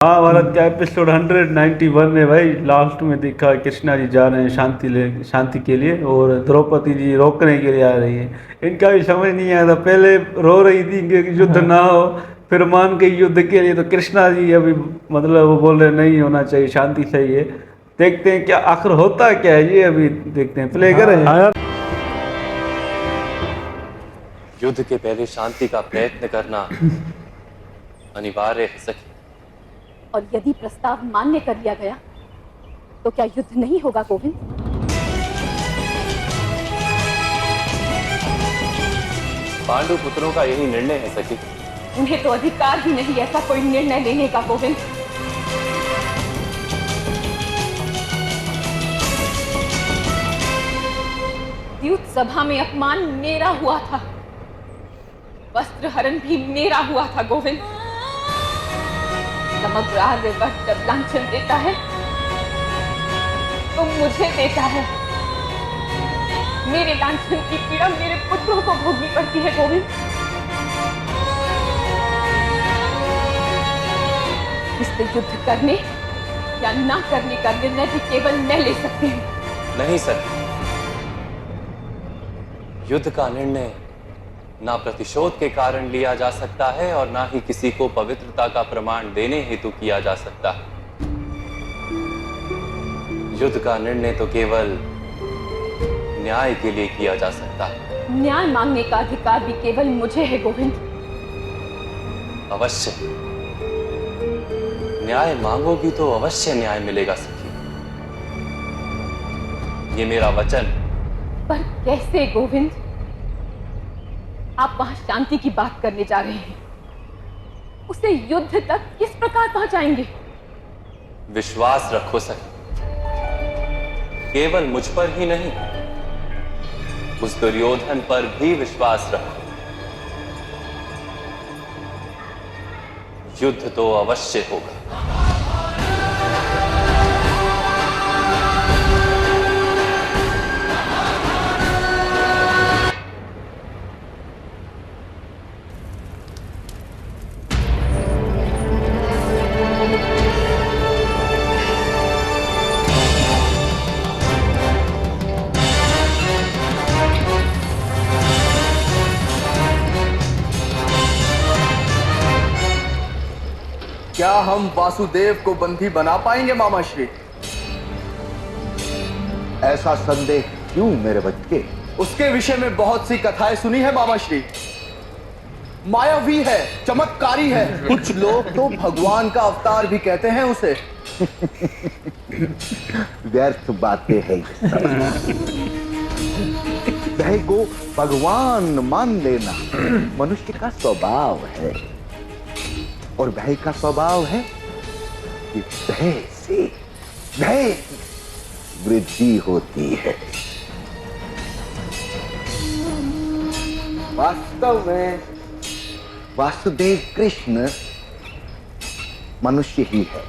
महाभारत का एपिसोड 191 में भाई लास्ट में देखा कृष्णा जी जा रहे हैं शांति के लिए, और द्रौपदी जी रोकने के लिए आ रही है। इनका भी समझ नहीं आया था, पहले रो रही थी कि युद्ध ना हो, फिर मान के युद्ध के लिए, तो कृष्णा जी अभी मतलब वो बोल रहे नहीं होना चाहिए, शांति सही है। देखते हैं क्या आखिर होता क्या है, ये अभी देखते हैं, प्ले करें। युद्ध के पहले शांति का प्रयत्न करना अनिवार्य है सखी। और यदि प्रस्ताव मान्य कर लिया गया तो क्या युद्ध नहीं होगा गोविंद? पांडु पुत्रों का यही निर्णय है सखी। उन्हें तो अधिकार ही नहीं ऐसा कोई निर्णय लेने का गोविंद। द्यूत सभा में अपमान मेरा हुआ था, वस्त्र हरण भी मेरा हुआ था गोविंद। समग्र आर्यवर्त जब लांछन देता है तो मुझे देता है। मेरे लांछन की पीड़ा मेरे पुत्रों को भोगनी पड़ती है गोविंद। इससे युद्ध करने या ना करने का निर्णय भी केवल मैं ले सकती हूँ। नहीं सखी, युद्ध का निर्णय ना प्रतिशोध के कारण लिया जा सकता है और ना ही किसी को पवित्रता का प्रमाण देने हेतु किया जा सकता है। युद्ध का निर्णय तो केवल न्याय के लिए किया जा सकता है। न्याय मांगने का अधिकार भी केवल मुझे है गोविंद। अवश्य न्याय मांगोगी तो अवश्य न्याय मिलेगा सखी, ये मेरा वचन। पर कैसे गोविंद? आप वहां शांति की बात करने जा रहे हैं, उसे युद्ध तक किस प्रकार पहुंचाएंगे? विश्वास रखो सखी, केवल मुझ पर ही नहीं, उस दुर्योधन पर भी विश्वास रखो। युद्ध तो अवश्य होगा। क्या हम वासुदेव को बंदी बना पाएंगे मामा श्री? ऐसा संदेह क्यों मेरे बच्चे? उसके विषय में बहुत सी कथाएं सुनी है मामा श्री। मायावी है, चमत्कारी है, कुछ लोग तो भगवान का अवतार भी कहते हैं उसे। व्यर्थ बातें हैं ये सब। भय को भगवान मान लेना मनुष्य का स्वभाव है, और भय का स्वभाव है कि भय से भय वृद्धि होती है। वास्तव में वासुदेव कृष्ण मनुष्य ही है,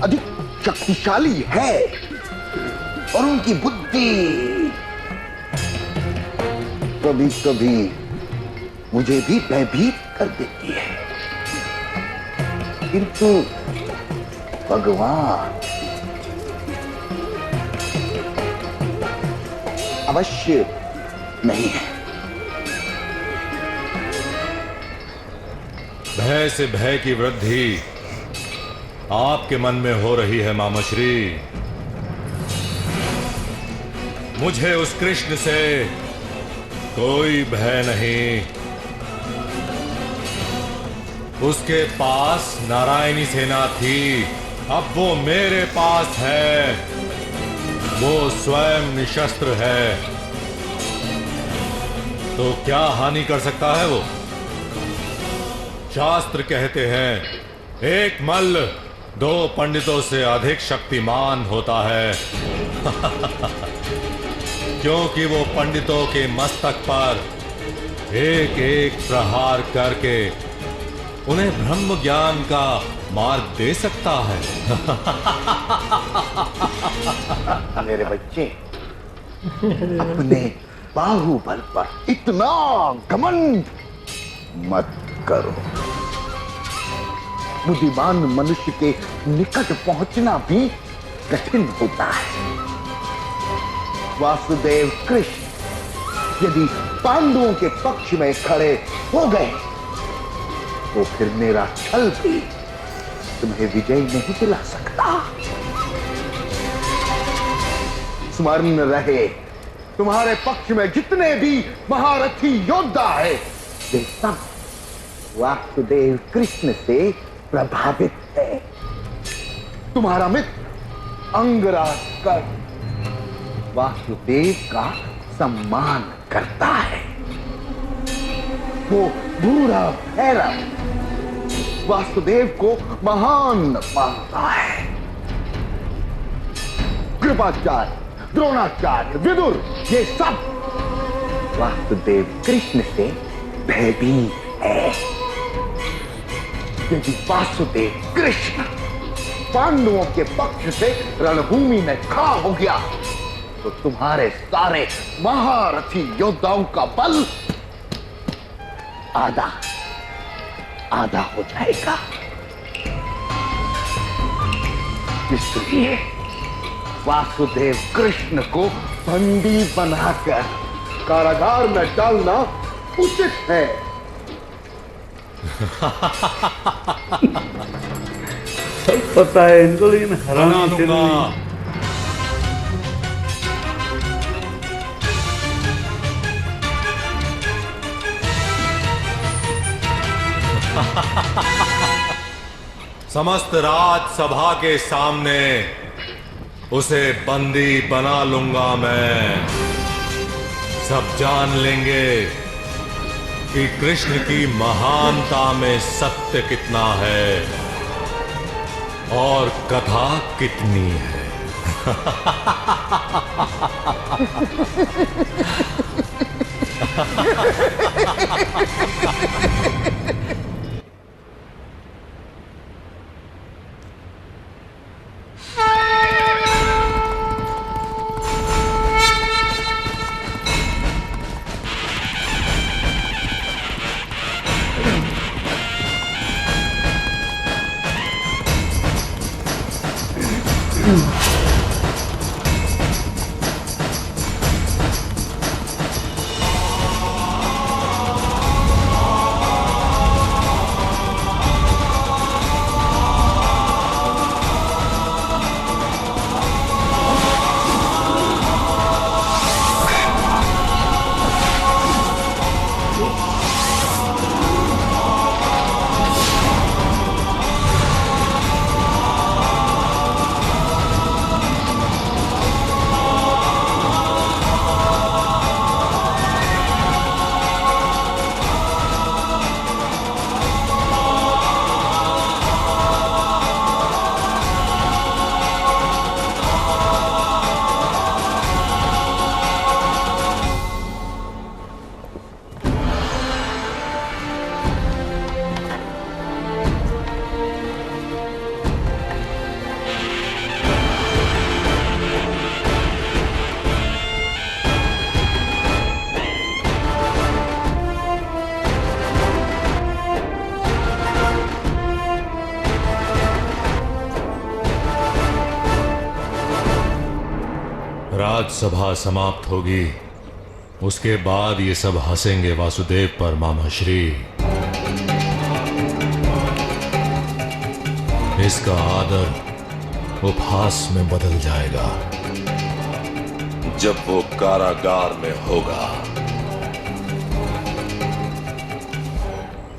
अधिक शक्तिशाली है, और उनकी बुद्धि कभी कभी मुझे भी भयभीत कर देती है, किंतु भगवान अवश्य नहीं है। भय से भय की वृद्धि आपके मन में हो रही है मामाश्री। मुझे उस कृष्ण से कोई भय नहीं। उसके पास नारायणी सेना थी, अब वो मेरे पास है। वो स्वयं निशस्त्र है, तो क्या हानि कर सकता है वो? शास्त्र कहते हैं एक मल्ल दो पंडितों से अधिक शक्तिमान होता है। क्योंकि वो पंडितों के मस्तक पर एक एक प्रहार करके उन्हें ब्रह्म ज्ञान का मार्ग दे सकता है। मेरे बच्चे, अपने बाहुबल पर इतना घमंड मत करो। बुद्धिमान मनुष्य के निकट पहुंचना भी कठिन होता है। वासुदेव कृष्ण यदि पांडवों के पक्ष में खड़े हो गए तो फिर मेरा छल भी तुम्हें विजय नहीं दिला सकता। स्मरण रहे, तुम्हारे पक्ष में जितने भी महारथी योद्धा है वे सब वासुदेव कृष्ण से प्रभावित है। तुम्हारा मित्र अंगराज कर्ण वासुदेव का सम्मान करता है। वो भूरा भैरव वासुदेव को महान मानता है। कृपाचार्य, द्रोणाचार्य, विदुर ये सब वासुदेव कृष्ण से भयभीत है। यदि वासुदेव कृष्ण पांडवों के पक्ष से रणभूमि में खड़ा हो गया तो तुम्हारे सारे महारथी योद्धाओं का बल आधा आधा हो जाएगा। इसलिए वासुदेव कृष्ण को बंदी बनाकर कारागार में डालना उचित है। सब पता है इनको, लेकिन बना हरामी फिर दूंगा। भी समस्त राजसभा के सामने उसे बंदी बना लूंगा मैं। सब जान लेंगे कि कृष्ण की महानता में सत्य कितना है और कथा कितनी है। राजसभा समाप्त होगी, उसके बाद ये सब हंसेंगे वासुदेव पर मामाश्री। इसका आदर उपहास में बदल जाएगा जब वो कारागार में होगा।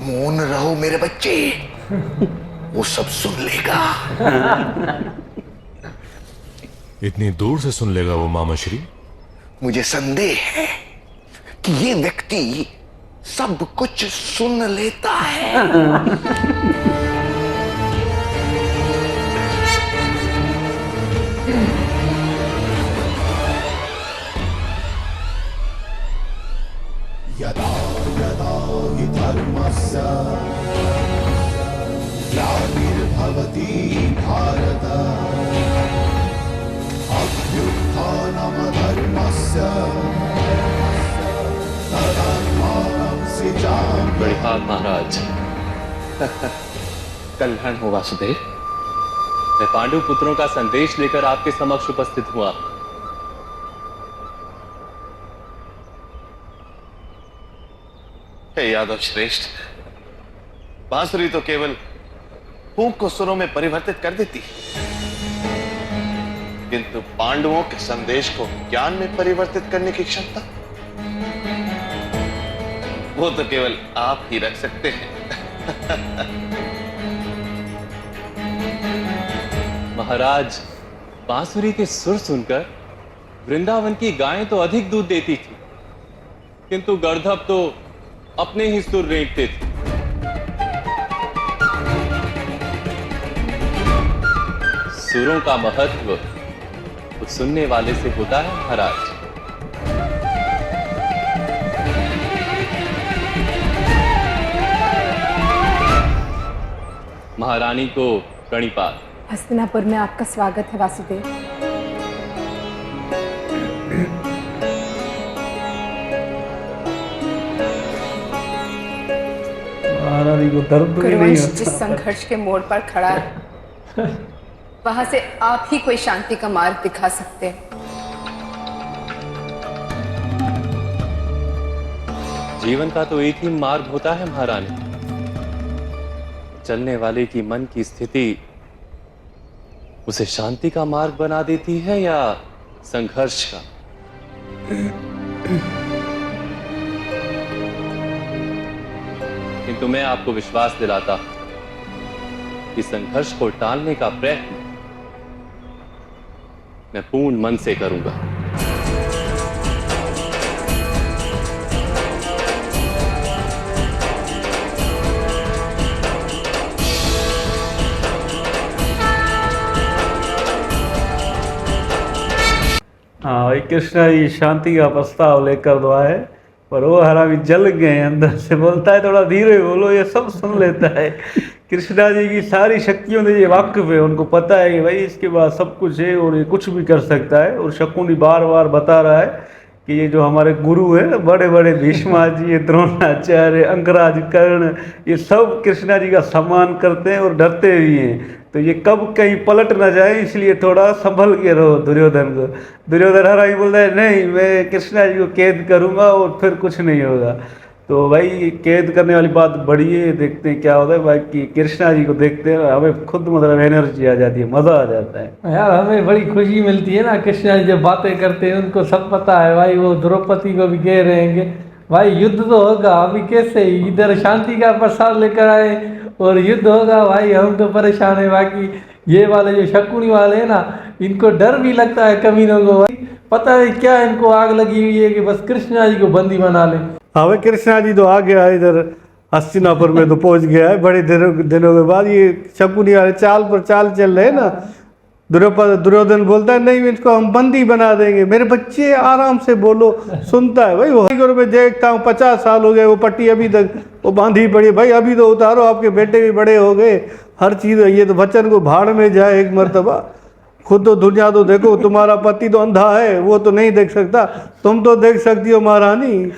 मौन रहो मेरे बच्चे, वो सब सुन लेगा। इतनी दूर से सुन लेगा वो मामाश्री? मुझे संदेह है कि ये व्यक्ति सब कुछ सुन लेता है। यदा यदा हि धर्मस्य ग्लानिर्भवति भारत अभ्युत्थानमधर्मस्य तदात्मानं सृजाम्यहम्। बड़ी बात महाराज। कल्याण हो वासुदेव। मैं पांडु पुत्रों का संदेश लेकर आपके समक्ष उपस्थित हुआ। हे यादव श्रेष्ठ, बांसुरी तो केवल फूंक को सुरों में परिवर्तित कर देती, किंतु पांडवों के संदेश को ज्ञान में परिवर्तित करने की क्षमता वो तो केवल आप ही रख सकते हैं। महाराज, बांसुरी के सुर सुनकर वृंदावन की गायें तो अधिक दूध देती थी, किंतु गर्दभ तो अपने ही सुर रेंकते थे। सुरों का महत्व तो सुनने वाले से होता है महाराज। महारानी को प्रणिपात। हस्तिनापुर में आपका स्वागत है वासुदेव। महारानी को दर्द भी नहीं कुरुवंश होता। जिस संघर्ष के मोड़ पर खड़ा है वहां से आप ही कोई शांति का मार्ग दिखा सकते हैं। जीवन का तो एक ही मार्ग होता है महारानी। चलने वाले की मन की स्थिति उसे शांति का मार्ग बना देती है या संघर्ष का। किंतु मैं आपको विश्वास दिलाता हूं कि संघर्ष को टालने का प्रयत्न मैं पूर्ण मन से करूंगा। हाँ भाई, कृष्णा जी शांति का प्रस्ताव लेकर तो आए, पर वो हरामी जल गए अंदर से। बोलता है थोड़ा धीरे बोलो, ये सब सुन लेता है। कृष्णा जी की सारी शक्तियों से ये वाकिफ है, उनको पता है कि भाई इसके बाद सब कुछ है और ये कुछ भी कर सकता है। और शकुनी बार बार बता रहा है कि ये जो हमारे गुरु है, बड़े बड़े भीष्माजी, द्रोणाचार्य, अंगराज, कर्ण, ये सब कृष्णा जी का सम्मान करते हैं और डरते भी हैं। तो ये कब कहीं पलट ना जाए, इसलिए थोड़ा संभल के रहो दुर्योधन को। दुर्योधन हरामी बोलता है नहीं, मैं कृष्णा जी को कैद करूँगा और फिर कुछ नहीं होगा। तो भाई कैद करने वाली बात बड़ी है, देखते हैं क्या होता है। बाकी कृष्णा जी को देखते हैं, हमें खुद मतलब एनर्जी आ जाती है, मज़ा आ जाता है यार। हमें बड़ी खुशी मिलती है ना, कृष्णा जी जब बातें करते हैं उनको सब पता है भाई। वो द्रौपदी को भी कह रहेंगे भाई युद्ध तो होगा, अभी कैसे इधर शांति का प्रसाद लेकर आए और युद्ध होगा भाई, हम तो परेशान है। बाकी ये वाले जो शकुनी वाले हैं ना, इनको डर भी लगता है कमीनों को भाई। पता है क्या इनको आग लगी हुई है कि बस कृष्णा जी को बंदी बना ले। हाँ भाई, कृष्णा जी तो आ गया है इधर हस्तिनापुर में, तो पहुंच गया है बड़े दिनों के बाद। ये शकुनी वाले चाल पर चाल चल रहे हैं ना। दुर्योधन बोलता है नहीं, इसको हम बंदी बना देंगे। मेरे बच्चे आराम से बोलो, सुनता है भाई। वो में देखता हूँ 50 साल हो गए, वो पट्टी अभी तक वो बांधी पड़ी भाई। अभी तो उतारो, आपके बेटे भी बड़े हो गए, हर चीज़। ये तो बच्चन को भाड़ में जाए एक मरतबा। खुद तो दुनिया तो देखो, तुम्हारा पति तो अंधा है, वो तो नहीं देख सकता, तुम तो देख सकती हो महारानी।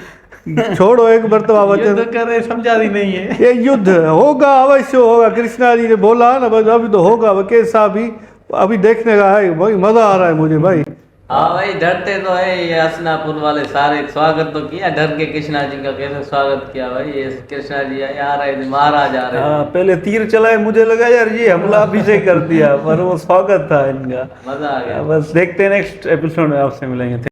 छोड़ो एक मरतबा वचन, करे समझा दी नहीं है। ये युद्ध होगा, अवश्य होगा। कृष्णा जी ने बोला ना, बस अभी तो होगा। कैसा भी अभी देखने का है भाई, मजा आ रहा है मुझे भाई। हाँ भाई, डरते तो है ये हस्तिनापुर वाले सारे। स्वागत तो किया डर के, कृष्णा जी का कैसे स्वागत किया भाई। ये कृष्णा जी आ रहे थे, महाराज आ रहे थे। हाँ, पहले तीर चलाए, मुझे लगा यार ये हमला अभी से कर दिया, पर वो स्वागत था इनका। मजा आ गया। बस देखते हैं नेक्स्ट एपिसोड में आपसे मिलेंगे।